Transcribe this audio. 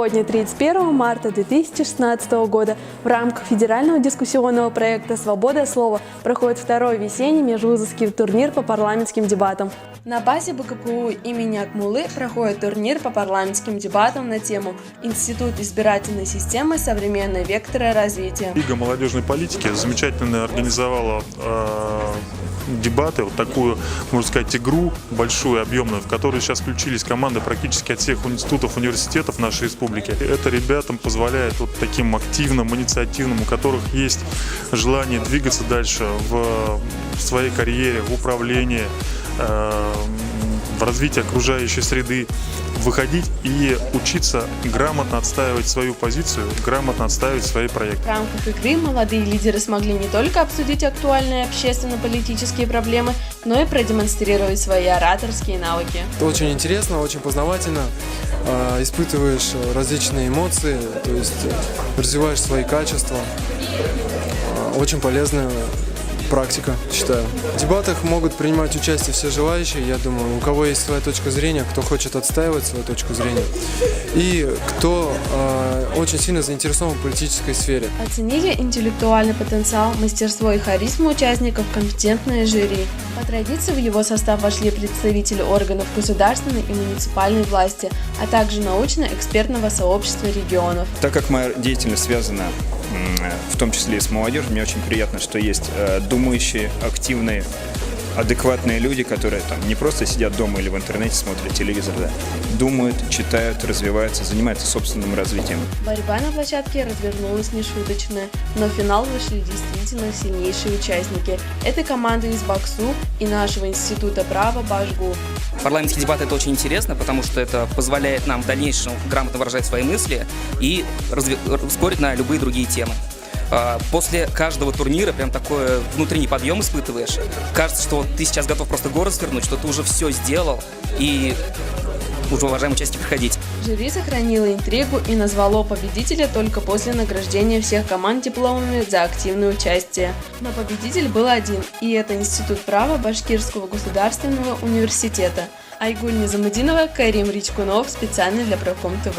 Сегодня, 31 марта 2016 года, в рамках федерального дискуссионного проекта «Свобода слова» проходит второй весенний межвузовский турнир по парламентским дебатам. На базе БКПУ имени Акмуллы проходит турнир по парламентским дебатам на тему «Институт избирательной системы. Современные векторы развития». Лига молодежной политики замечательно организовала дебаты, вот такую, можно сказать, игру большую, объемную, в которую сейчас включились команды практически от всех институтов, университетов нашей республики. Это ребятам позволяет вот таким активным, инициативным, у которых есть желание двигаться дальше в своей карьере, в управлении, в развитии окружающей среды, выходить и учиться грамотно отстаивать свою позицию, грамотно отстаивать свои проекты. В рамках игры молодые лидеры смогли не только обсудить актуальные общественно-политические проблемы, но и продемонстрировать свои ораторские навыки. Это очень интересно, очень познавательно, испытываешь различные эмоции, то есть развиваешь свои качества, очень полезная практика, считаю. В дебатах могут принимать участие все желающие, я думаю, у кого есть своя точка зрения, кто хочет отстаивать свою точку зрения, и кто очень сильно заинтересован в политической сфере. Оценили интеллектуальный потенциал, мастерство и харизму участников компетентное жюри. По традиции в его состав вошли представители органов государственной и муниципальной власти, а также научно-экспертного сообщества регионов. Так как моя деятельность связана в том числе и с молодежью, мне очень приятно, что есть думающие, активные, адекватные люди, которые там не просто сидят дома или в интернете, смотрят телевизор, да, думают, читают, развиваются, занимаются собственным развитием. Борьба на площадке развернулась нешуточная, но в финал вышли действительно сильнейшие участники. Это команды из Баксу и нашего института права Башгу. Парламентские дебаты — это очень интересно, потому что это позволяет нам в дальнейшем грамотно выражать свои мысли и спорить на любые другие темы. После каждого турнира прям такой внутренний подъем испытываешь. Кажется, что вот ты сейчас готов просто город свернуть, что ты уже все сделал, и уже, уважаемые участники, приходите. Жюри сохранило интригу и назвало победителя только после награждения всех команд дипломами за активное участие. Но победитель был один, и это Институт права Башкирского государственного университета. Айгуль Низамудинова, Карим Ричкунов, специально для Правком ТВ.